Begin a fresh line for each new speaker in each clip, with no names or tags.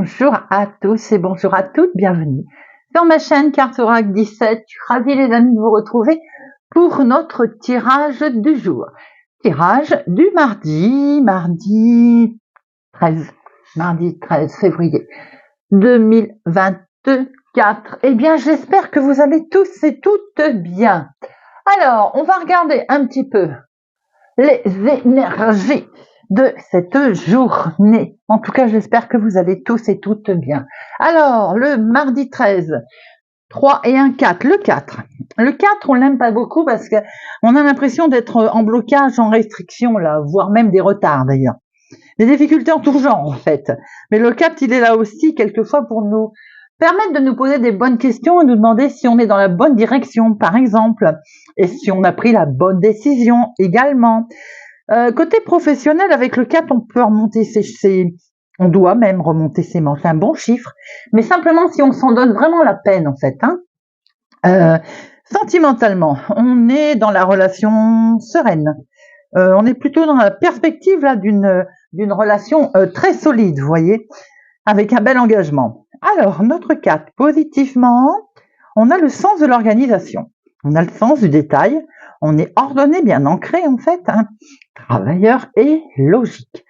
Bonjour à tous et bonjour à toutes, bienvenue sur ma chaîne Carte Oracle 17. Je suis ravie les amis de vous retrouver pour notre tirage du jour. Tirage du mardi 13 février 2024. Eh bien, j'espère que vous allez tous et toutes bien. Alors, on va regarder un petit peu les énergies de cette journée. En tout cas, j'espère que vous allez tous et toutes bien. Alors, le mardi 13, 3 et 1, 4. Le 4. Le 4, on l'aime pas beaucoup parce que on a l'impression d'être en blocage, en restriction, là, voire même des retards d'ailleurs. Des difficultés en tout genre, en fait. Mais le 4, il est là aussi, quelquefois, pour nous permettre de nous poser des bonnes questions et nous demander si on est dans la bonne direction, par exemple, et si on a pris la bonne décision également. Côté professionnel, avec le 4, on peut remonter on doit même remonter ses manches. C'est un bon chiffre, mais simplement si on s'en donne vraiment la peine, en fait. Sentimentalement, on est dans la relation sereine. On est plutôt dans la perspective là d'une relation très solide, vous voyez, avec un bel engagement. Alors, notre 4, positivement, on a le sens de l'organisation. On a le sens du détail. On est ordonné, bien ancré, en fait, travailleur et logique.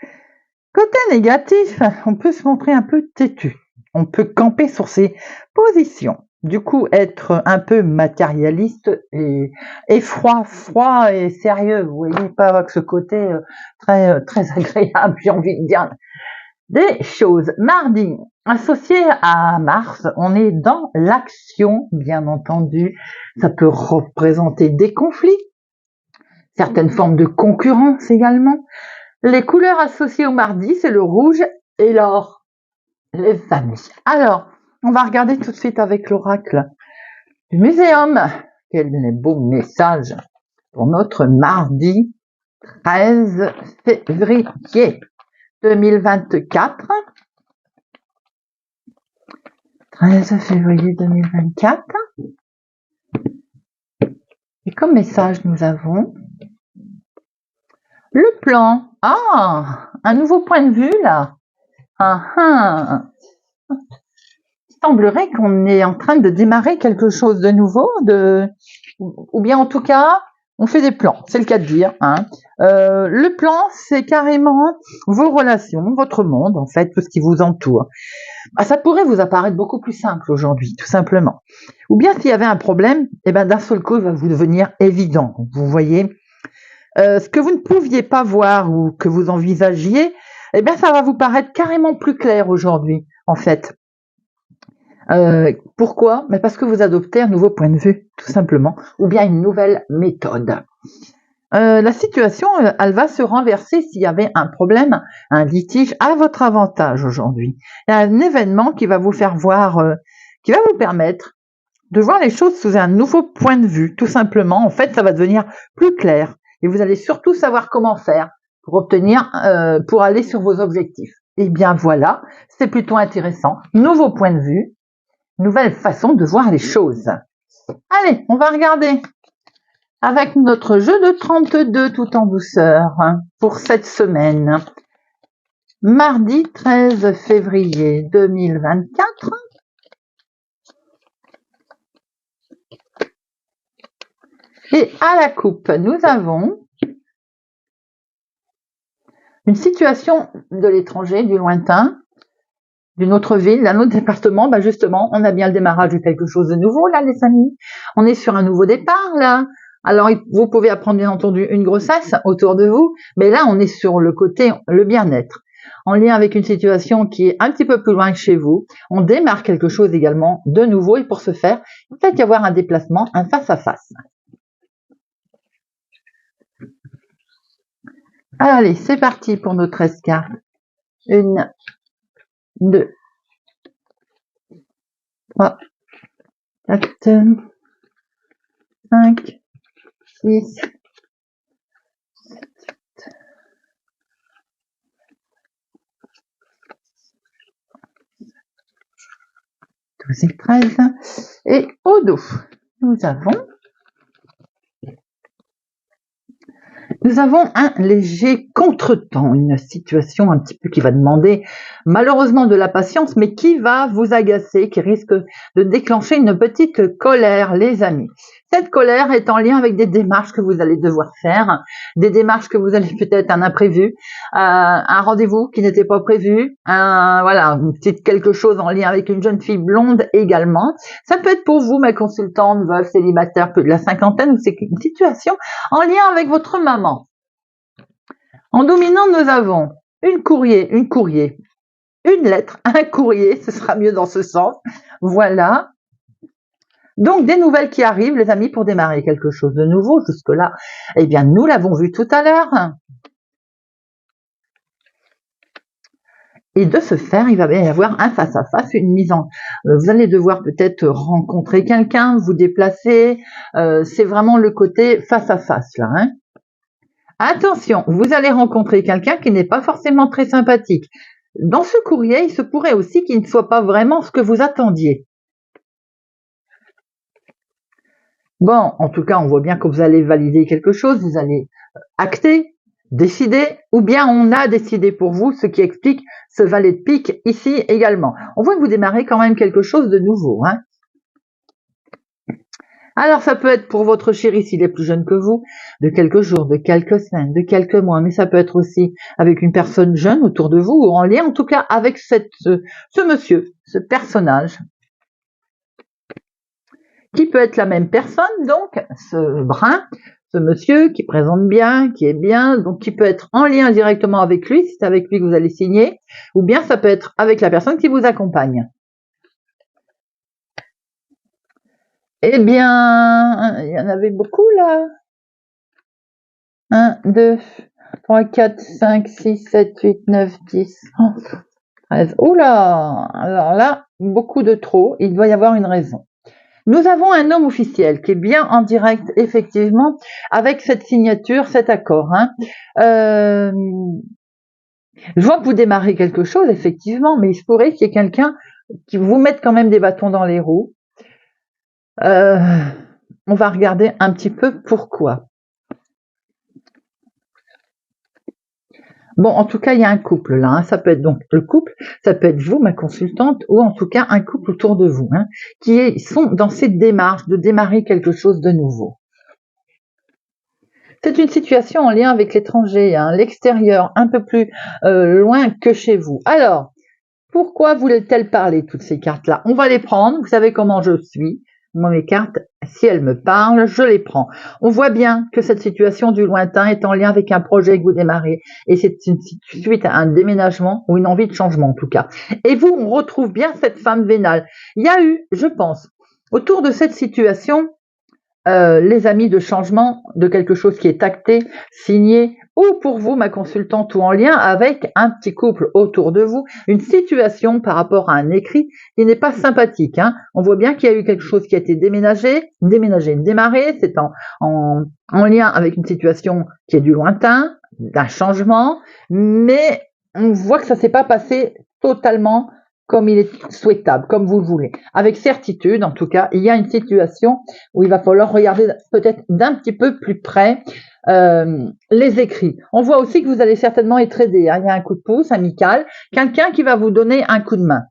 Côté négatif, on peut se montrer un peu têtu. On peut camper sur ses positions. Du coup, être un peu matérialiste et froid et sérieux. Vous voyez, pas avec ce côté très agréable, j'ai envie de dire des choses. Mardi, associé à Mars, on est dans l'action, bien entendu. Ça peut représenter des conflits, certaines formes de concurrence également. Les couleurs associées au mardi, c'est le rouge et l'or. Les amis. Alors, on va regarder tout de suite avec l'oracle du muséum. Quel beau message pour notre mardi 13 février 2024. 13 février 2024. Et comme message, nous avons le plan. Ah, un nouveau point de vue là. Il semblerait qu'on est en train de démarrer quelque chose de nouveau, ou bien en tout cas, on fait des plans, c'est le cas de dire. Le plan, c'est carrément vos relations, votre monde, en fait, tout ce qui vous entoure. Ça pourrait vous apparaître beaucoup plus simple aujourd'hui, tout simplement. Ou bien s'il y avait un problème, d'un seul coup, il va vous devenir évident. Vous voyez, ce que vous ne pouviez pas voir ou que vous envisagiez, ça va vous paraître carrément plus clair aujourd'hui, en fait. Pourquoi? Parce que vous adoptez un nouveau point de vue, tout simplement, ou bien une nouvelle méthode. La situation, elle va se renverser s'il y avait un problème, un litige à votre avantage aujourd'hui. Il y a un événement qui va vous faire voir, qui va vous permettre de voir les choses sous un nouveau point de vue, tout simplement. En fait, ça va devenir plus clair et vous allez surtout savoir comment faire pour pour aller sur vos objectifs. Et bien voilà, c'est plutôt intéressant. Nouveau point de vue, nouvelle façon de voir les choses. Allez, on va regarder avec notre jeu de 32 tout en douceur pour cette semaine. Mardi 13 février 2024. Et à la coupe, nous avons une situation de l'étranger, du lointain, d'une autre ville, d'un autre département. Justement, on a bien le démarrage de quelque chose de nouveau là, les amis. On est sur un nouveau départ là. Alors, vous pouvez apprendre bien entendu une grossesse autour de vous, mais là, on est sur le côté, le bien-être, en lien avec une situation qui est un petit peu plus loin que chez vous. On démarre quelque chose également de nouveau et pour ce faire, il peut y avoir un déplacement, un face-à-face. Allez, c'est parti pour nos 13 cartes. 1, 2, 3, 4, 5, 6, 12 et 13. Et au dos, nous avons Nous avons un léger contretemps, une situation un petit peu qui va demander malheureusement de la patience, mais qui va vous agacer, qui risque de déclencher une petite colère, les amis. Cette colère est en lien avec des démarches que vous allez devoir faire, des démarches que vous allez peut-être un imprévu, un rendez-vous qui n'était pas prévu, voilà, une petite quelque chose en lien avec une jeune fille blonde également. Ça peut être pour vous, ma consultante, veuve, célibataire, peu de la cinquantaine, ou c'est une situation en lien avec votre maman. En dominant, nous avons une lettre, un courrier, ce sera mieux dans ce sens. Voilà. Donc, des nouvelles qui arrivent, les amis, pour démarrer quelque chose de nouveau. Jusque-là, eh bien, nous l'avons vu tout à l'heure. Et de ce faire, il va bien y avoir un face-à-face, une mise en... vous allez devoir peut-être rencontrer quelqu'un, vous déplacer. C'est vraiment le côté face-à-face, là. Hein. Attention, vous allez rencontrer quelqu'un qui n'est pas forcément très sympathique. Dans ce courrier, il se pourrait aussi qu'il ne soit pas vraiment ce que vous attendiez. Bon, en tout cas, on voit bien que vous allez valider quelque chose, vous allez acter, décider, ou bien on a décidé pour vous, ce qui explique ce valet de pique ici également. On voit que vous démarrez quand même quelque chose de nouveau. Hein. Alors, ça peut être pour votre chéri s'il est plus jeune que vous, de quelques jours, de quelques semaines, de quelques mois, mais ça peut être aussi avec une personne jeune autour de vous, ou en lien en tout cas avec ce monsieur, ce personnage, qui peut être la même personne, donc ce brun, ce monsieur qui présente bien, qui est bien, donc qui peut être en lien directement avec lui, si c'est avec lui que vous allez signer, ou bien ça peut être avec la personne qui vous accompagne. Eh bien, il y en avait beaucoup là. 1, 2, 3, 4, 5, 6, 7, 8, 9, 10, 11, 13. Oula! Alors là, beaucoup de trop. Il doit y avoir une raison. Nous avons un homme officiel qui est bien en direct, effectivement, avec cette signature, cet accord. Hein. Je vois que vous démarrez quelque chose, effectivement, mais il se pourrait qu'il y ait quelqu'un qui vous mette quand même des bâtons dans les roues. On va regarder un petit peu pourquoi. Bon, en tout cas, il y a un couple là. Hein. Ça peut être donc le couple, ça peut être vous, ma consultante, ou en tout cas un couple autour de vous, hein, qui sont dans cette démarche de démarrer quelque chose de nouveau. C'est une situation en lien avec l'étranger, hein, l'extérieur, un peu plus loin que chez vous. Alors, pourquoi voulaient-elles parler, toutes ces cartes-là? On va les prendre, vous savez comment je suis. Moi, mes cartes, si elles me parlent, je les prends. On voit bien que cette situation du lointain est en lien avec un projet que vous démarrez. Et c'est une suite à un déménagement ou une envie de changement, en tout cas. Et vous, on retrouve bien cette femme vénale. Il y a eu, je pense, autour de cette situation, les amis de changement, de quelque chose qui est acté, signé, ou pour vous, ma consultante, ou en lien avec un petit couple autour de vous, une situation par rapport à un écrit qui n'est pas sympathique. Hein. On voit bien qu'il y a eu quelque chose qui a été démémarré, c'est en lien avec une situation qui est du lointain, d'un changement, mais on voit que ça s'est pas passé totalement comme il est souhaitable, comme vous le voulez. Avec certitude, en tout cas, il y a une situation où il va falloir regarder peut-être d'un petit peu plus près les écrits. On voit aussi que vous allez certainement être aidé. Hein. Il y a un coup de pouce amical, quelqu'un qui va vous donner un coup de main.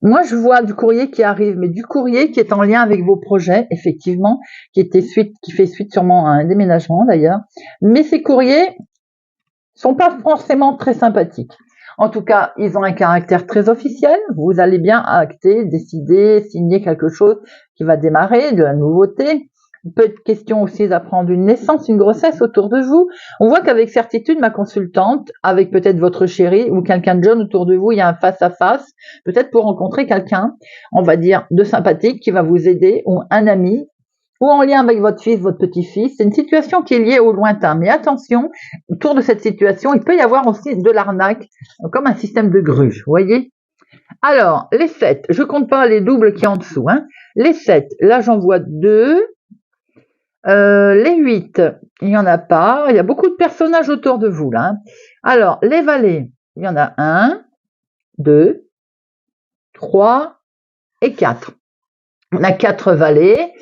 Moi, je vois du courrier qui arrive, mais du courrier qui est en lien avec vos projets, effectivement, qui fait suite sûrement à un déménagement d'ailleurs. Mais ces courriers sont pas forcément très sympathiques. En tout cas, ils ont un caractère très officiel. Vous allez bien acter, décider, signer quelque chose qui va démarrer, de la nouveauté. Il peut être question aussi d'apprendre une naissance, une grossesse autour de vous. On voit qu'avec certitude, ma consultante, avec peut-être votre chéri ou quelqu'un de jeune autour de vous, il y a un face-à-face, peut-être pour rencontrer quelqu'un, on va dire, de sympathique qui va vous aider, ou un ami, ou en lien avec votre fils, votre petit-fils. C'est une situation qui est liée au lointain. Mais attention, autour de cette situation, il peut y avoir aussi de l'arnaque, comme un système de gruge, vous voyez. Alors, les 7, je compte pas les doubles qui est en dessous. Hein. Les 7, là j'en vois 2. Les 8, il n'y en a pas. Il y a beaucoup de personnages autour de vous là. Hein. Alors, les valets, il y en a 1, 2, 3 et 4. On a 4 valets.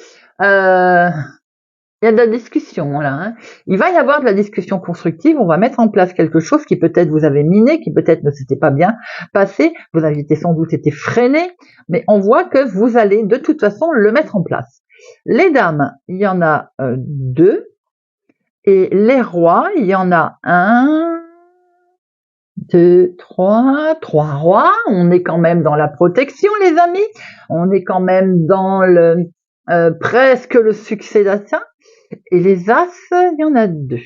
Il y a de la discussion là. Hein. Il va y avoir de la discussion constructive. On va mettre en place quelque chose qui peut-être vous avez miné, qui peut-être ne s'était pas bien passé. Vous avez sans doute été freiné, mais on voit que vous allez de toute façon le mettre en place. Les dames, il y en a 2. Et les rois, il y en a 1, 2, 3 rois. On est quand même dans la protection, les amis. On est quand même dans le presque le succès d'atteint. Et les as, il y en a 2.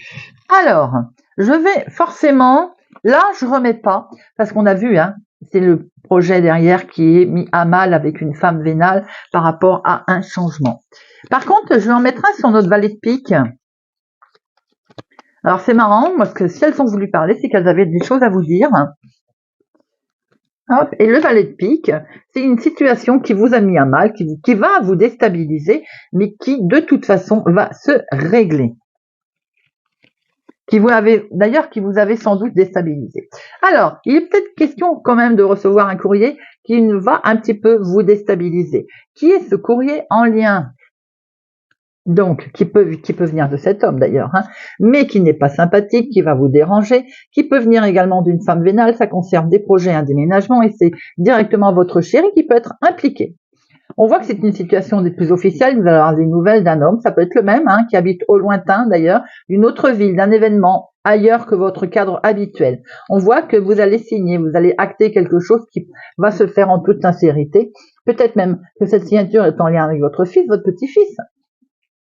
Alors, je vais forcément, là je remets pas, parce qu'on a vu, hein, c'est le projet derrière qui est mis à mal avec une femme vénale par rapport à un changement. Par contre, je vais en mettre un sur notre valet de pique. Alors c'est marrant, parce que si elles ont voulu parler, c'est qu'elles avaient des choses à vous dire. Hop, et le valet de pique, c'est une situation qui vous a mis à mal, qui va vous déstabiliser, mais qui de toute façon va se régler. Qui vous avez sans doute déstabilisé. Alors, il est peut-être question quand même de recevoir un courrier qui va un petit peu vous déstabiliser. Qui est ce courrier en lien? Donc, qui peut venir de cet homme d'ailleurs, hein, mais qui n'est pas sympathique, qui va vous déranger, qui peut venir également d'une femme vénale, ça concerne des projets, un déménagement, et c'est directement votre chéri qui peut être impliqué. On voit que c'est une situation des plus officielles, vous allez avoir des nouvelles d'un homme, ça peut être le même, hein, qui habite au lointain d'ailleurs, d'une autre ville, d'un événement ailleurs que votre cadre habituel. On voit que vous allez signer, vous allez acter quelque chose qui va se faire en toute sincérité, peut-être même que cette signature est en lien avec votre fils, votre petit-fils,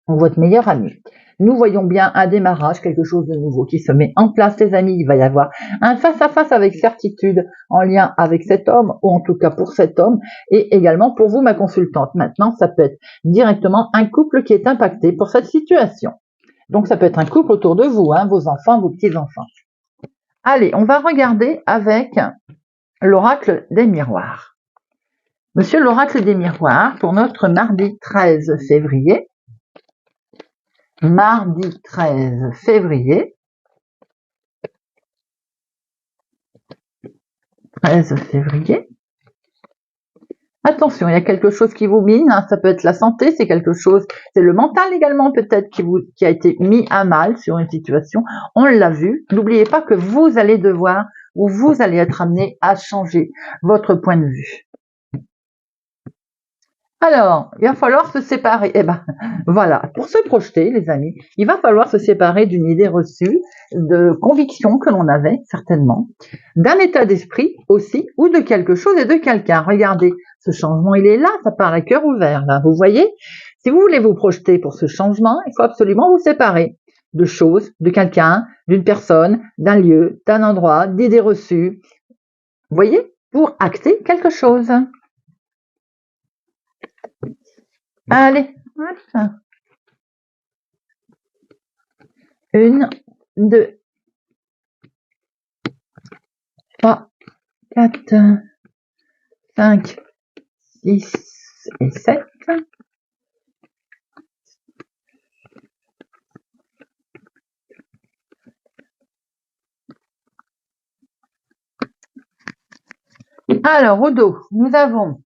ou votre meilleur ami. Nous voyons bien un démarrage, quelque chose de nouveau qui se met en place, les amis. Il va y avoir un face-à-face avec certitude en lien avec cet homme, ou en tout cas pour cet homme, et également pour vous, ma consultante. Maintenant, ça peut être directement un couple qui est impacté pour cette situation. Donc, ça peut être un couple autour de vous, hein, vos enfants, vos petits-enfants. Allez, on va regarder avec l'oracle des miroirs. Monsieur l'oracle des miroirs, pour notre mardi 13 février, mardi 13 février. 13 février. Attention, il y a quelque chose qui vous mine, hein, ça peut être la santé, c'est quelque chose, c'est le mental également peut-être qui a été mis à mal sur une situation, on l'a vu. N'oubliez pas que vous allez devoir, ou vous allez être amené à changer votre point de vue. Alors, il va falloir se séparer. Eh ben, voilà, pour se projeter, les amis, il va falloir se séparer d'une idée reçue, de conviction que l'on avait, certainement, d'un état d'esprit aussi, ou de quelque chose et de quelqu'un. Regardez, ce changement, il est là, ça part à cœur ouvert, là, vous voyez? Si vous voulez vous projeter pour ce changement, il faut absolument vous séparer de choses, de quelqu'un, d'une personne, d'un lieu, d'un endroit, d'idées reçues. Vous voyez? Pour acter quelque chose. Allez, hop. 1, 2, 3, 4, 5, 6 et 7. Alors, au dos, nous avons,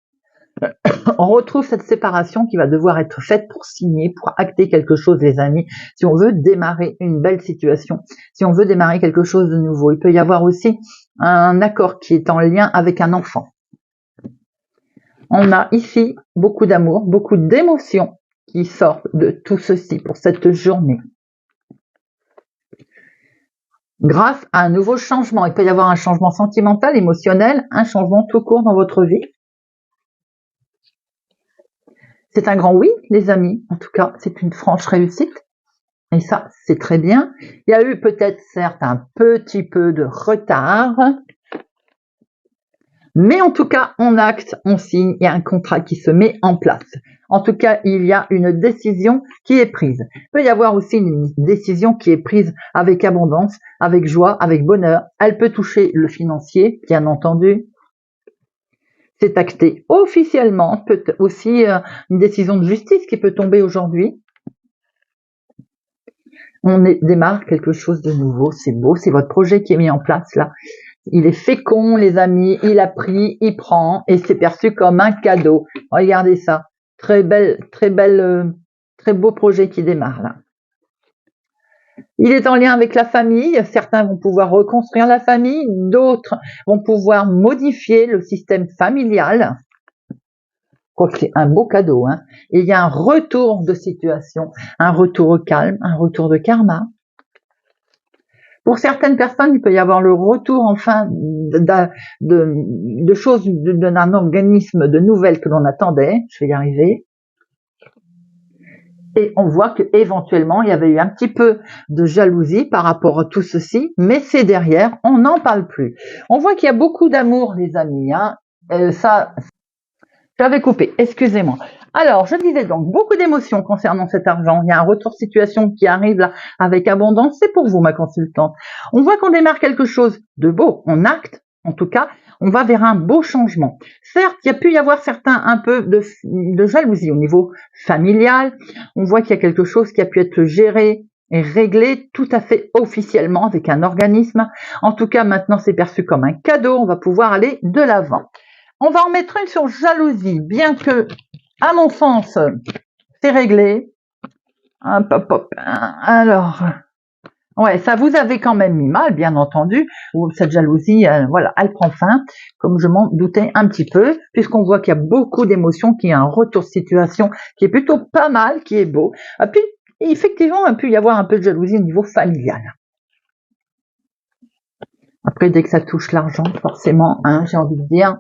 on retrouve cette séparation qui va devoir être faite pour signer, pour acter quelque chose, les amis, si on veut démarrer une belle situation, si on veut démarrer quelque chose de nouveau. Il peut y avoir aussi un accord qui est en lien avec un enfant. On a ici beaucoup d'amour, beaucoup d'émotions qui sortent de tout ceci pour cette journée. Grâce à un nouveau changement, il peut y avoir un changement sentimental, émotionnel, un changement tout court dans votre vie. C'est un grand oui, les amis. En tout cas, c'est une franche réussite. Et ça, c'est très bien. Il y a eu peut-être, certes, un petit peu de retard. Mais en tout cas, on acte, on signe, il y a un contrat qui se met en place. En tout cas, il y a une décision qui est prise. Il peut y avoir aussi une décision qui est prise avec abondance, avec joie, avec bonheur. Elle peut toucher le financier, bien entendu. C'est acté officiellement. Peut aussi une décision de justice qui peut tomber aujourd'hui. On démarre quelque chose de nouveau. C'est beau, c'est votre projet qui est mis en place là. Il est fécond, les amis, il a pris, il prend, et c'est perçu comme un cadeau. Regardez ça. très beau projet qui démarre là. Il est en lien avec la famille. Certains vont pouvoir reconstruire la famille, d'autres vont pouvoir modifier le système familial. Je crois que c'est un beau cadeau, hein. Il y a un retour de situation, un retour au calme, un retour de karma. Pour certaines personnes, il peut y avoir le retour enfin de choses d'un organisme, de nouvelles que l'on attendait. Je vais y arriver. Et on voit qu'éventuellement, il y avait eu un petit peu de jalousie par rapport à tout ceci, mais c'est derrière, on n'en parle plus. On voit qu'il y a beaucoup d'amour, les amis, hein. Ça, j'avais coupé, excusez-moi. Alors, je disais donc, beaucoup d'émotions concernant cet argent. Il y a un retour de situation qui arrive là avec abondance. C'est pour vous, ma consultante. On voit qu'on démarre quelque chose de beau. On acte, en tout cas, on va vers un beau changement. Certes, il y a pu y avoir un peu de jalousie au niveau familial. On voit qu'il y a quelque chose qui a pu être géré et réglé tout à fait officiellement avec un organisme. En tout cas, maintenant, c'est perçu comme un cadeau. On va pouvoir aller de l'avant. On va en mettre une sur jalousie, bien que, à mon sens, c'est réglé. Hop, hop, hop. Alors, ouais, ça vous avait quand même mis mal, bien entendu. Cette jalousie, voilà, elle prend fin, comme je m'en doutais un petit peu, puisqu'on voit qu'il y a beaucoup d'émotions, qu'il y a un retour de situation qui est plutôt pas mal, qui est beau. Et puis, effectivement, il a pu y avoir un peu de jalousie au niveau familial. Après, dès que ça touche l'argent, forcément, hein, j'ai envie de dire,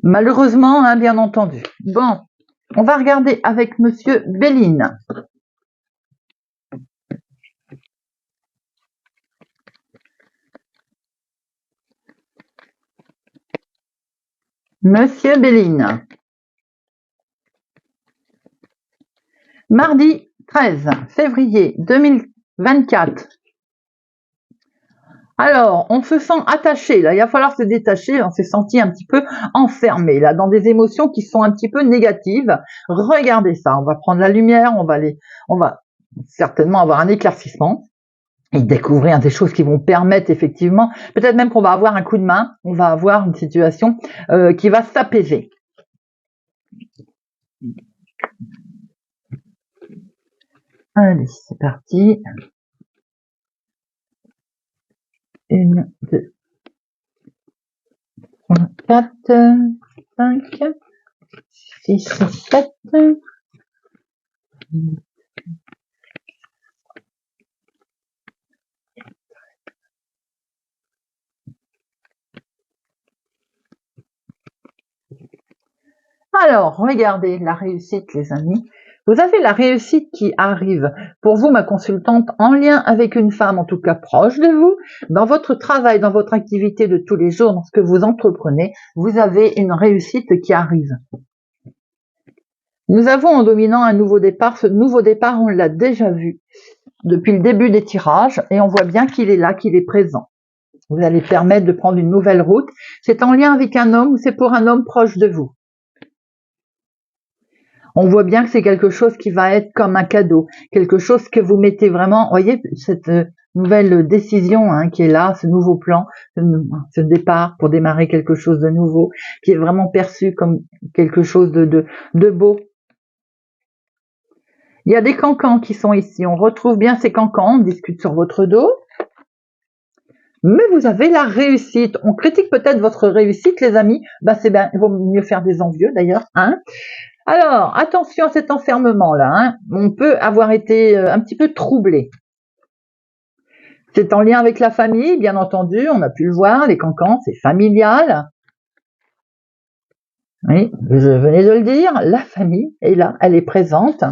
malheureusement, hein, bien entendu. Bon, on va regarder avec Monsieur Béline. Monsieur Béline. Mardi 13 février 2024. Alors, on se sent attaché, là, il va falloir se détacher, on s'est senti un petit peu enfermé, là, dans des émotions qui sont un petit peu négatives. Regardez ça, on va prendre la lumière, on va certainement avoir un éclaircissement et découvrir des choses qui vont permettre effectivement, peut-être même qu'on va avoir un coup de main, on va avoir une situation qui va s'apaiser. Allez, c'est parti. 1, 2, 3, 4, 5, 6, 7. Alors, regardez la réussite, les amis. Vous avez la réussite qui arrive pour vous, ma consultante, en lien avec une femme, en tout cas proche de vous, dans votre travail, dans votre activité de tous les jours, dans ce que vous entreprenez, vous avez une réussite qui arrive. Nous avons en dominant un nouveau départ. Ce nouveau départ, on l'a déjà vu depuis le début des tirages et on voit bien qu'il est là, qu'il est présent. Vous allez permettre de prendre une nouvelle route. C'est en lien avec un homme ou c'est pour un homme proche de vous. On voit bien que c'est quelque chose qui va être comme un cadeau, quelque chose que vous mettez vraiment, voyez, cette nouvelle décision hein, qui est là, ce nouveau plan, ce départ pour démarrer quelque chose de nouveau, qui est vraiment perçu comme quelque chose de beau. Il y a des cancans qui sont ici, on retrouve bien ces cancans, on discute sur votre dos. Mais vous avez la réussite. On critique peut-être votre réussite, les amis. Bah c'est bien, il vaut mieux faire des envieux d'ailleurs, hein. Alors, attention à cet enfermement-là. Hein. On peut avoir été un petit peu troublé. C'est en lien avec la famille, bien entendu. On a pu le voir, les cancans, c'est familial. Oui, je venais de le dire, la famille est là, elle est présente.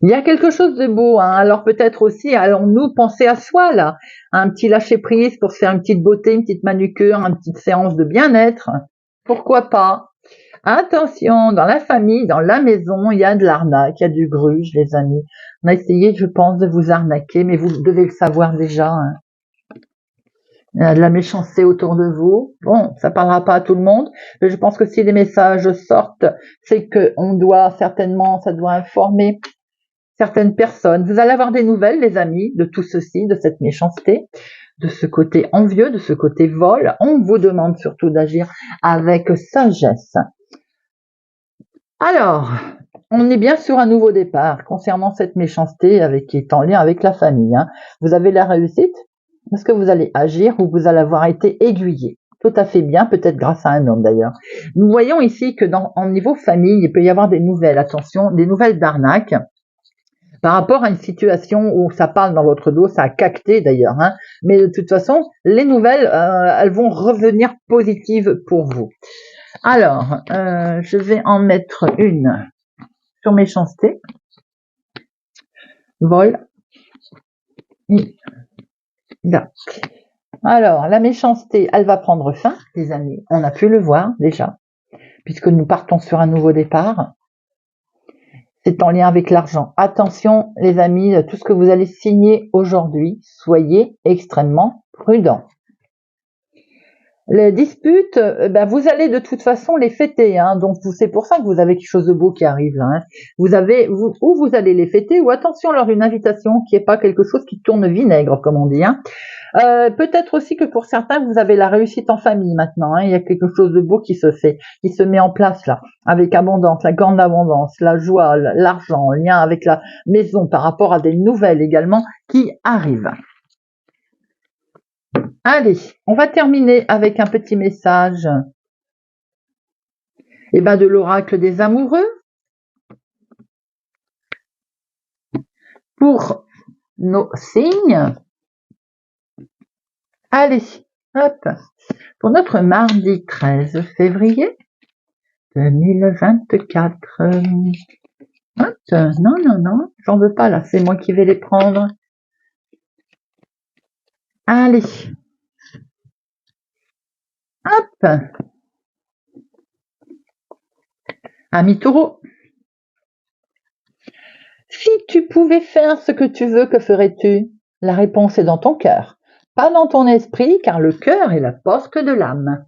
Il y a quelque chose de beau, hein. Alors peut-être aussi, allons-nous penser à soi, là. Un petit lâcher-prise pour faire une petite beauté, une petite manucure, une petite séance de bien-être. Pourquoi pas? Attention, dans la famille, dans la maison, il y a de l'arnaque, il y a du gruge, les amis. On a essayé, je pense, de vous arnaquer, mais vous devez le savoir déjà. Hein. Il y a de la méchanceté autour de vous. Bon, ça parlera pas à tout le monde, mais je pense que si les messages sortent, c'est que on doit certainement, ça doit informer certaines personnes. Vous allez avoir des nouvelles, les amis, de tout ceci, de cette méchanceté, de ce côté envieux, de ce côté vol. On vous demande surtout d'agir avec sagesse. Alors, on est bien sur un nouveau départ concernant cette méchanceté qui est en lien avec la famille. Vous avez la réussite parce que vous allez agir ou vous allez avoir été aiguillé. Tout à fait bien, peut-être grâce à un homme d'ailleurs. Nous voyons ici que en niveau famille, il peut y avoir des nouvelles, attention, des nouvelles d'arnaque par rapport à une situation où ça parle dans votre dos, ça a cacté d'ailleurs. Mais de toute façon, les nouvelles, elles vont revenir positives pour vous. Alors, je vais en mettre une sur méchanceté. Vol. Là. Alors, la méchanceté, elle va prendre fin, les amis. On a pu le voir déjà, puisque nous partons sur un nouveau départ. C'est en lien avec l'argent. Attention, les amis, tout ce que vous allez signer aujourd'hui, soyez extrêmement prudents. Les disputes, vous allez de toute façon les fêter, donc c'est pour ça que vous avez quelque chose de beau qui arrive là. Vous allez les fêter, ou attention alors une invitation qui n'est pas quelque chose qui tourne vinaigre comme on dit. Peut-être aussi que pour certains vous avez la réussite en famille maintenant. Il y a quelque chose de beau qui se fait, qui se met en place là, avec abondance, la grande abondance, la joie, l'argent, en lien avec la maison par rapport à des nouvelles également qui arrivent. Allez, on va terminer avec un petit message de l'oracle des amoureux. Pour nos signes. Allez, hop. Pour notre mardi 13 février 2024. Hop, non, j'en veux pas là, c'est moi qui vais les prendre. Allez. Hop. Ami Taureau. Si tu pouvais faire ce que tu veux, que ferais-tu? La réponse est dans ton cœur, pas dans ton esprit, car le cœur est la porte de l'âme.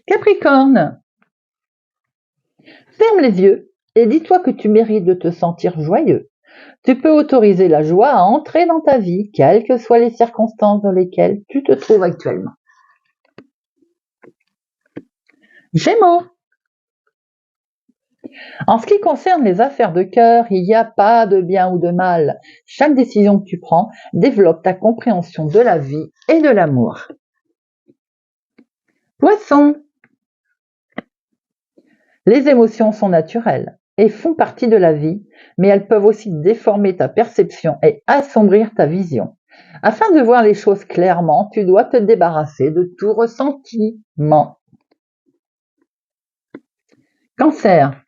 Capricorne. Ferme les yeux et dis-toi que tu mérites de te sentir joyeux. Tu peux autoriser la joie à entrer dans ta vie, quelles que soient les circonstances dans lesquelles tu te trouves actuellement. Gémeaux. En ce qui concerne les affaires de cœur, il n'y a pas de bien ou de mal. Chaque décision que tu prends développe ta compréhension de la vie et de l'amour. Poisson. Les émotions sont naturelles et font partie de la vie, mais elles peuvent aussi déformer ta perception et assombrir ta vision. Afin de voir les choses clairement, tu dois te débarrasser de tout ressentiment. Cancer.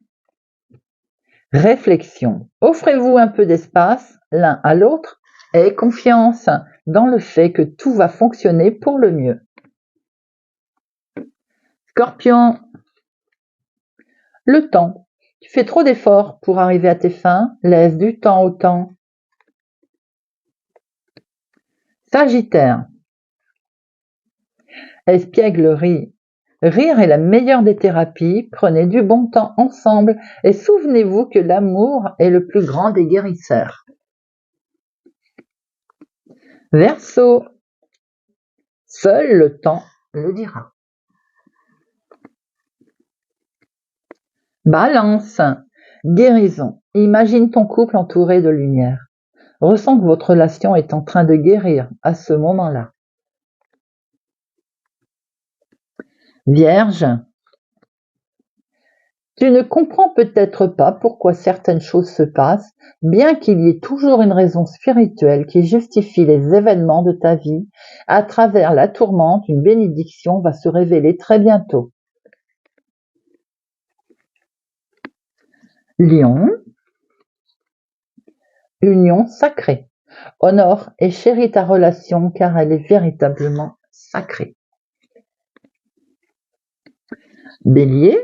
Réflexion. Offrez-vous un peu d'espace l'un à l'autre et confiance dans le fait que tout va fonctionner pour le mieux. Scorpion. Le temps. Tu fais trop d'efforts pour arriver à tes fins, laisse du temps au temps. Sagittaire. Espièglerie. Rire est la meilleure des thérapies, prenez du bon temps ensemble et souvenez-vous que l'amour est le plus grand des guérisseurs. Verseau. Seul le temps le dira. Balance. Guérison. Imagine ton couple entouré de lumière. Ressens que votre relation est en train de guérir à ce moment-là. Vierge. Tu ne comprends peut-être pas pourquoi certaines choses se passent, bien qu'il y ait toujours une raison spirituelle qui justifie les événements de ta vie. À travers la tourmente, une bénédiction va se révéler très bientôt. Lion. Union sacrée. Honore et chéris ta relation car elle est véritablement sacrée. Bélier.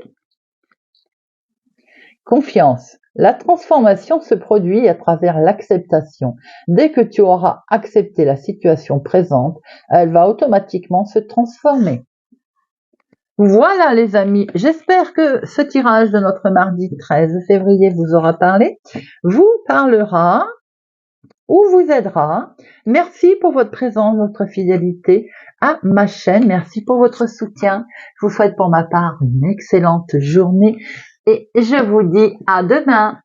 Confiance. La transformation se produit à travers l'acceptation. Dès que tu auras accepté la situation présente, elle va automatiquement se transformer. Voilà les amis, j'espère que ce tirage de notre mardi 13 février vous aura parlé, vous parlera ou vous aidera. Merci pour votre présence, votre fidélité à ma chaîne. Merci pour votre soutien. Je vous souhaite pour ma part une excellente journée et je vous dis à demain.